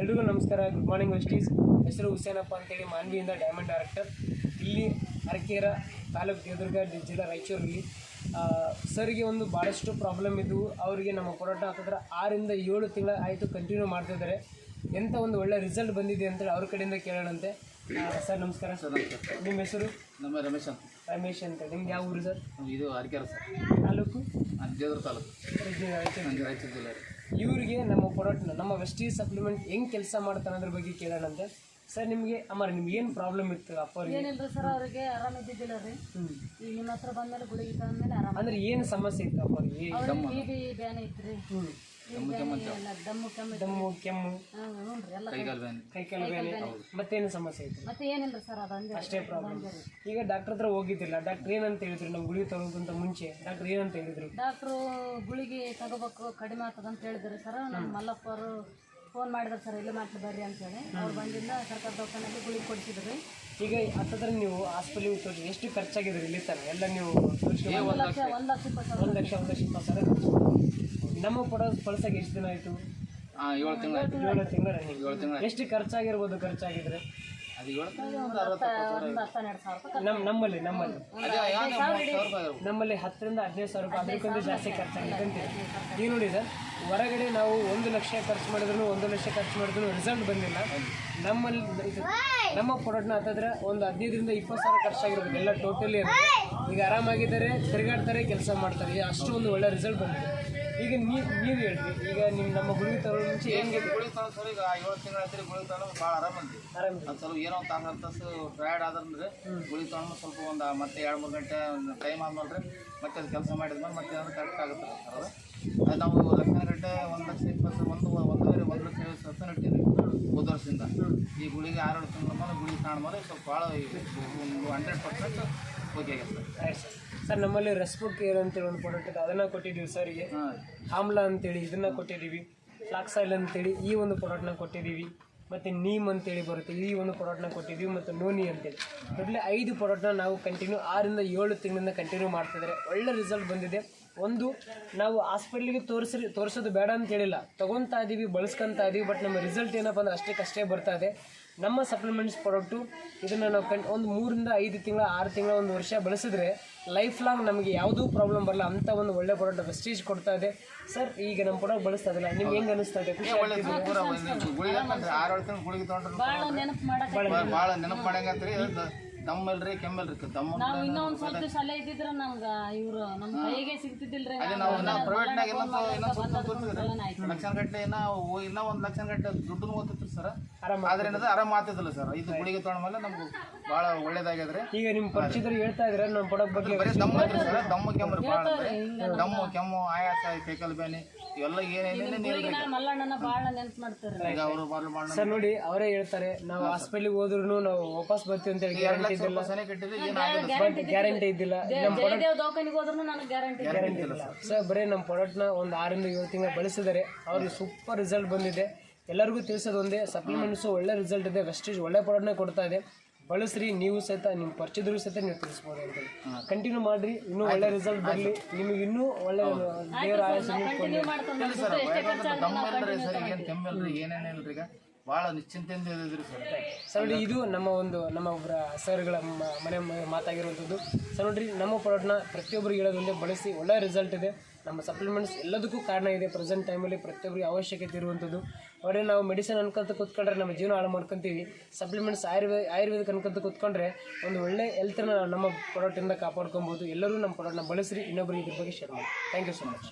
ಎಲ್ರಿಗೂ ನಮಸ್ಕಾರ. Good morning ವೆಸ್ಟೀಸ್. ಹೆಸರು ಹುಸೇನಪ್ಪ ಅಂತೇಳಿ, ಮಾನ್ವಿಯಿಂದ ಡೈಮಂಡ್ ಡೈರೆಕ್ಟರ್. ಇಲ್ಲಿ ಅರಕೇರ ತಾಲೂಕು ದೇವದುರ್ಗ ಜಿಲ್ಲಾ ರಾಯಚೂರಲ್ಲಿ ಸರ್ಗೆ ಒಂದು ಭಾಳಷ್ಟು ಪ್ರಾಬ್ಲಮ್ ಇದ್ದು ಅವರಿಗೆ ನಮ್ಮ ಪ್ರಾಡಕ್ಟ್ ಹಾಕಿದ್ರೆ 6 ರಿಂದ 7 ತಿಂಗಳು ಆಯಿತು ಕಂಟಿನ್ಯೂ ಮಾಡ್ತಿದ್ದಾರೆ. ಎಂಥ ಒಂದು ಒಳ್ಳೆ ರಿಸಲ್ಟ್ ಬಂದಿದೆ ಅಂತೇಳಿ ಅವ್ರ ಕಡೆಯಿಂದ ಕೇಳೋಣಂತೆ. ಸರ್ ನಮಸ್ಕಾರ. ಸರ್ ನಮಸ್ಕಾರ. ನಿಮ್ಮ ಹೆಸರು? ನಮ್ಮ ರಮೇಶ್ ಅಂತ. ರಮೇಶ್ ಅಂತ. ನಿಮ್ದು ಯಾವ ಊರು ಸರ್? ಇದು ಅರಕೇರ ಸರ್, ತಾಲೂಕು ದೇವದುರ್ಗ ತಾಲೂಕು, ರಾಯಚೂರು ಜಿಲ್ಲೆ. ಇವರಿಗೆ ನಮ್ಮ ಪ್ರಾಡಕ್ಟ್ನ, ನಮ್ಮ ವೆಸ್ಟೀಸ್ ಸಪ್ಲಿಮೆಂಟ್ ಹೆಂಗೆ ಕೆಲಸ ಮಾಡ್ತಾನೆ ಅದ್ರ ಬಗ್ಗೆ ಕೇಳೋಣಂತೆ. ಸರ್ ನಿಮಗೆ ನಿಮ್ಗೆ ಏನು ಪ್ರಾಬ್ಲಮ್ ಇತ್ತು ಅಪ್ಪರಿಗೆ? ಏನಿಲ್ಲ ಸರ್, ಅವರಿಗೆ ಆರಾಮ ಇದ್ದಿದ್ದಿಲ್ಲ ರೀ. ಈಗ ನಿಮ್ಮ ಹತ್ರ ಬಂದ್ಮೇಲೆ ಗುಳಿಗೆ ತಗೊಂಡ್ಮೇಲೆ ಆರಾಮ. ಅಂದ್ರೆ ಏನು ಸಮಸ್ಯೆ ಇತ್ತು ಅಪ್ಪರಿಗೆ? ಬಿ ಬ್ಯಾನ್ ಐತ್ರಿ, ದಮ್ಮು ಕೆಮ್ಮು, ಕೈಕಾಲು ಬ್ಯಾನೆ, ಮತ್ತೇನು ಸಮಸ್ಯೆ ಇತ್ತು? ಮತ್ತೆ ಏನಿಲ್ಲ ಸರ್, ಅದು ಅಷ್ಟೇ ಪ್ರಾಬ್ಲಮ್. ಈಗ ಡಾಕ್ಟರ್ ಹತ್ರ ಹೋಗಿದ್ದಿಲ್ಲ, ಡಾಕ್ಟರ್ ಏನಂತ ಹೇಳಿದ್ರು? ನಮ್ಮ ಗುಳಿಗೆ ತಗೋಕ್ಕಿಂತ ಮುಂಚೆ ಡಾಕ್ಟರ್ ಏನಂತ ಹೇಳಿದ್ರು? ಡಾಕ್ಟ್ರು ಗುಳಿಗೆ ತಗೋಬೇಕು, ಕಡಿಮೆ ಆಗ್ತದ ಅಂತ ಹೇಳಿದ್ರು ಸರ್. ನಮ್ಮ ಮಲ್ಲಪ್ಪ ಅವರು ಫೋನ್ ಮಾಡಿದ್ರು ಸರ್, ಇಲ್ಲಿ ಮಾತ್ರ ಬರ್ರಿ ಅಂತೇಳಿ. ಅವ್ರು ಬಂದಿಂದ ಸರ್ಕಾರ ದವಾಖಾನೆಯಲ್ಲಿ ಗುಳಿಗೆ ಕೊಡಿಸಿದ್ರಿ. ಈಗ ಹತ್ತತ್ರ ನೀವು ಹಾಸ್ಪಿಟಲ್ಗೆ ತೋರಿಸಿ ಎಷ್ಟು ಖರ್ಚಾಗಿದ್ರಿ ಇಲ್ಲಿ ತನಕ ಎಲ್ಲ ನೀವು? 1,20,000 ನಮ್ಮ ಪಡಿಸೋಕೆ ಎಷ್ಟು ದಿನ ಆಯಿತು? 7 ತಿಂಗಳು ರನ್ನಿಂಗ್. ಎಷ್ಟು ಖರ್ಚಾಗಿರ್ಬೋದು? ಖರ್ಚಾಗಿದ್ರೆ ಅದು 7 ನಮ್ಮಲ್ಲಿ 10 ರಿಂದ 15 ಸಾವಿರ ರೂಪಾಯಿ, ಅದಕ್ಕೊಂದು ಜಾಸ್ತಿ ಖರ್ಚಾಗಿದೆ ಅಂತೀವಿ. ಈಗ ನೋಡಿ ಸರ್, ಹೊರಗಡೆ ನಾವು 1 ಲಕ್ಷ ಖರ್ಚು ಮಾಡಿದ್ರು 1 ಲಕ್ಷ ಖರ್ಚು ಮಾಡಿದ್ರು ರಿಸಲ್ಟ್ ಬಂದಿಲ್ಲ. ನಮ್ಮಲ್ಲಿ ನಮ್ಮ ಪ್ರಾಡಕ್ಟ್ನ ಹತ್ತಿದ್ರೆ ಒಂದು 15 ರಿಂದ 20 ಸಾವಿರ ಖರ್ಚಾಗಿರ್ಬೋದು ಎಲ್ಲ ಟೋಟಲಿ. ಈಗ ಆರಾಮಾಗಿದ್ದಾರೆ, ತಿರುಗಾಡ್ತಾರೆ, ಕೆಲಸ ಮಾಡ್ತಾರೆ, ಅಷ್ಟು ಒಂದು ಒಳ್ಳೆ ರಿಸಲ್ಟ್ ಬಂದಿದೆ. ಈಗ ನೀವು ಹೇಳ್ರಿ, ಈಗ ನೀವು ನಮ್ಮ ಗುಳಿಗೆ ತಗೊಳ್ಳೋ ಮುಂಚೆ ಹೆಂಗೆ ಗುಳಿಗೆ ತಗೊಂಡು ಸರ್? ಈಗ 7 ತಿಂಗಳು ಆಯ್ತು ಗುಳಿಗೆ ತಗೊಂಡು ಭಾಳ ಆರಾಮಂತಿ. ಅದು ಸ್ವಲ್ಪ ಏನೋ ತಾಸು ಟಯರ್ಡ್ ಆದ್ರೆ ಗುಳಿಗೆ ತಗೊಂಡು ಸ್ವಲ್ಪ ಒಂದು ಮತ್ತೆ 2-3 ಗಂಟೆ ಟೈಮ್ ಆದ್ಮೇಲೆ ಮತ್ತೆ ಅದು ಕೆಲಸ ಮಾಡಿದ್ಮೇಲೆ ಮತ್ತೆ ಅದು ಕರೆಕ್ಟ್ ಆಗುತ್ತೆ ಸರ್. ಅದು ನಾವು ಲಕ್ಷಾನು ಗಂಟೆ 1,20,000 ಇಟ್ಟಿದ್ವಿ ಹೋದ ವರ್ಷದಿಂದ. ಈ ಗುಳಿಗೆ 6 ತಿಂಗಳ ಮೇಲೆ ಗುಳಿಗೆ ತಗೊಂಡ್ಮೇಲೆ ಸ್ವಲ್ಪ ಭಾಳ 100% ಓಕೆ ಆಗುತ್ತೆ ಸರ್. ಸರ್ ನಮ್ಮಲ್ಲಿ ರೆಸ್ಪುಕ್ ಕೇರ್ ಅಂತೇಳಿ ಒಂದು ಪ್ರಾಡಕ್ಟ್ ಇದೆ, ಅದನ್ನು ಕೊಟ್ಟಿದ್ದೀವಿ ಸರ್ಗೆ. ಆಮ್ಲ ಅಂತೇಳಿ ಇದನ್ನು ಕೊಟ್ಟಿದ್ದೀವಿ. ಫ್ಲಾಕ್ಸಾಯಿಲ್ ಅಂತೇಳಿ ಈ ಒಂದು ಪ್ರಾಡಕ್ಟ್ನ ಕೊಟ್ಟಿದ್ದೀವಿ. ಮತ್ತು ನೀಮ್ ಅಂತೇಳಿ ಬರುತ್ತೆ, ಈ ಒಂದು ಪ್ರಾಡಕ್ಟ್ನ ಕೊಟ್ಟಿದ್ದೀವಿ. ಮತ್ತು ನೋನಿ ಅಂತೇಳಿ ಟೋಟಲಿ 5 ಪ್ರಾಡಕ್ಟ್ನ ನಾವು ಕಂಟಿನ್ಯೂ 6 ರಿಂದ 7 ತಿಂಗಳಿಂದ ಕಂಟಿನ್ಯೂ ಮಾಡ್ತಿದ್ದಾರೆ. ಒಳ್ಳೆ ರಿಸಲ್ಟ್ ಬಂದಿದೆ. ಒಂದು ನಾವು ಹಾಸ್ಪಿಟ್ಲಿಗೆ ತೋರಿಸೋದು ಬೇಡ ಅಂತ ಹೇಳಿಲ್ಲ, ತೊಗೊತಾ ಇದ್ದೀವಿ, ಬಳಸ್ಕೊತಾ ಇದ್ದೀವಿ. ಬಟ್ ನಮ್ಮ ರಿಸಲ್ಟ್ ಏನಪ್ಪ ಅಂದರೆ ಅಷ್ಟೇ ಬರ್ತಾ ಇದೆ. ನಮ್ಮ ಸಪ್ಲಿಮೆಂಟ್ಸ್ ಪ್ರಾಡಕ್ಟು ಇದನ್ನು ನಾವು ಒಂದು 3 ರಿಂದ 5 ತಿಂಗಳ 6 ತಿಂಗಳ 1 ವರ್ಷ ಬಳಸಿದ್ರೆ ಲೈಫ್ ಲಾಂಗ್ ನಮಗೆ ಯಾವುದೂ ಪ್ರಾಬ್ಲಮ್ ಬರಲ್ಲ ಅಂತ ಒಂದು ಒಳ್ಳೆ ಪ್ರಾಡಕ್ಟ್ ವೆಸ್ಟೀಜ್ ಕೊಡ್ತಾ ಇದೆ. ಸರ್ ಈಗ ನಮ್ಮ ಪ್ರಾಡಕ್ಟ್ ಬಳಸ್ತಾ ಇದ್ದಿಲ್ಲ, ನಿಮ್ಗೆ ಹೆಂಗೆ ಅನಿಸ್ತಾ ಇದೆ? ಖುಷಿ ಗುಳಿಗೆ 6-7 ತಿಂಗಳು ಗುಳಿಗೆ ತೊಗೊಂಡ್ರೆ ಭಾಳ ನೆನಪು ಮಾಡಂಗತ್ರಿ. ದಮ್ಮಲ್ರಿ ಕೆಮ್ಮಲ್ರಿ ದಮ್ಮ. ನಾವು ಇನ್ನೊಂದು ಸ್ವಲ್ಪ ಸಲ ಇದ್ದಿದ್ರೆ ನಮ್ಗೆ ಇವರು ನಮ್ಮ ಕೈಗೆ ಸಿಗ್ತಿದ್ದಿಲ್ರಿ. ನಾವು ಪ್ರೈವೇಟ್ನಾಗ ಲಕ್ಷಾನು ಗಟ್ಟಲೆ ಇನ್ನೂ 1 ಲಕ್ಷ ಗಟ್ಟಲೆ ದುಡ್ಡು ಓದ್ತಿತ್ತು ಸರ್. ಆದ್ರೆ ಏನದ ಆರಾಮ ಆಗ್ತಿದ್ದಿಲ್ಲ ಸರ್. ಇದು ಗುಳಿಗೆ ತೊಗೊಂಡ್ಮೇಲೆ ನಮ್ಗೆ ಭಾಳ ಒಳ್ಳೇದಾಗ್ಯದ್ರಿ. ಈಗ ನಿಮ್ಮ ಪರಿಚಿತರು ಹೇಳ್ತಾ ಇದ್ರೆ ನಮ್ಮ ಪ್ರಾಡಕ್ಟ್ ಬಗ್ಗೆ ಬರೀ ದಮ್ಮ ಐತ್ರಿ ಸರ್, ದಮ್ಮು ಕೆಮ್ಮರಿ ಭಾಳ ದಮ್ಮು ಕೆಮ್ಮು ಆಯಾಸ ಕೈಕಾಲು ಬ್ಯಾನಿ ಇವೆಲ್ಲ ಏನೇನೇನು ಮಲ್ಲಣ್ಣನ ಭಾಳ ನೆನಪು ಮಾಡ್ತಾರೆ ಈಗ ಅವರು ಸರ್. ನೋಡಿ ಅವರೇ ಹೇಳ್ತಾರೆ, ನಾವು ಹಾಸ್ಪಿಟ್ಲಿಗೆ ಹೋದ್ರು ನಾವು ವಾಪಸ್ ಬರ್ತೀವಿ ಅಂತ ಹೇಳಿ ಗ್ಯಾರಂಟಿ ಇದ್ದಿಲ್ಲ. ದವಾಖಾನಿಗೆ ಹೋದ್ರು ನನಗೆ ಗ್ಯಾರಂಟಿ ಇಲ್ಲ ಸರ್. ಬರೀ ನಮ್ಮ ಪ್ರಾಡಕ್ಟ್ನ ಒಂದು 6 ರಿಂದ 7 ತಿಂಗಳು ಬಳಸಿದರೆ ಅವ್ರಿಗೆ ಸೂಪರ್ ರಿಸಲ್ಟ್ ಬಂದಿದೆ. ಎಲ್ಲರಿಗೂ ತಿಳಿಸೋದು ಒಂದೇ, ಸಪ್ಲಿಮೆಂಟ್ಸು ಒಳ್ಳೆ ರಿಸಲ್ಟ್ ಇದೆ. ವೆಸ್ಟೀಜ್ ಒಳ್ಳೆ ಪ್ರಾಡಕ್ಟ್ನೇ ಕೊಡ್ತಾ ಇದೆ. ಬಳಸ್ರಿ, ನೀವು ಸಹಿತ ನಿಮ್ಮ ಪರಿಚಿತರು ಸಹಿತ ನೀವು ತಿಳಿಸ್ಬೋದು ಅಂತೇಳಿ. ಕಂಟಿನ್ಯೂ ಮಾಡಿರಿ, ಇನ್ನೂ ಒಳ್ಳೆ ರಿಸಲ್ಟ್ ಬರಲಿ, ನಿಮಗೆ ಇನ್ನೂ ಒಳ್ಳೆ ದೇವರ ಆಯಸ್ಸು ಕೆಮ್ಮಲ್ರಿ ಏನೇನಿಲ್ರಿ. ಈಗ ಭಾಳ ನಿಶ್ಚಿಂತೆಯಿಂದ ಇದ್ರಿ ಸರ್. ಸರ್ ನೋಡಿ, ಇದು ನಮ್ಮ ಒಬ್ಬರ ಸರ್ಗಳ ಮನೆ ಮಾತಾಗಿರುವಂಥದ್ದು. ಸರ್ ನೋಡ್ರಿ, ನಮ್ಮ ಪ್ರಾಡಕ್ಟ್ನ ಪ್ರತಿಯೊಬ್ಬರಿಗೆ ಹೇಳೋದೊಂದೇ, ಬಳಸಿ, ಒಳ್ಳೆ ರಿಸಲ್ಟ್ ಇದೆ. ನಮ್ಮ ಸಪ್ಲಿಮೆಂಟ್ಸ್ ಎಲ್ಲದಕ್ಕೂ ಕಾರಣ ಇದೆ. ಪ್ರೆಸೆಂಟ್ ಟೈಮಲ್ಲಿ ಪ್ರತಿಯೊಬ್ಬರಿಗೆ ಅವಶ್ಯಕತೆ ಇರುವಂಥದ್ದು. ಅವರೇ ನಾವು ಮೆಡಿಸಿನ್ ಅನ್ಕೊಂತ ಕೂತ್ಕೊಂಡ್ರೆ ನಮ್ಮ ಜೀವನ ಹಾಳು ಮಾಡ್ಕೊತೀವಿ. ಸಪ್ಲಿಮೆಂಟ್ಸ್ ಆಯುರ್ವೇದಿಕ್ ಅನ್ಕೊಂತ ಕೂತ್ಕೊಂಡ್ರೆ ಒಂದು ಒಳ್ಳೆ ಹೆಲ್ತನ್ನ ನಮ್ಮ ಪ್ರಾಡಕ್ಟಿಂದ ಕಾಪಾಡ್ಕೊಬೋದು. ಎಲ್ಲರೂ ನಮ್ಮ ಪ್ರಾಡಕ್ಟ್ನ ಬಳಸ್ರಿ, ಇನ್ನೊಬ್ಬರಿಗೆ ಇದ್ರ ಬಗ್ಗೆ ಶೇರ್ ಮಾಡಿ. Thank you so much.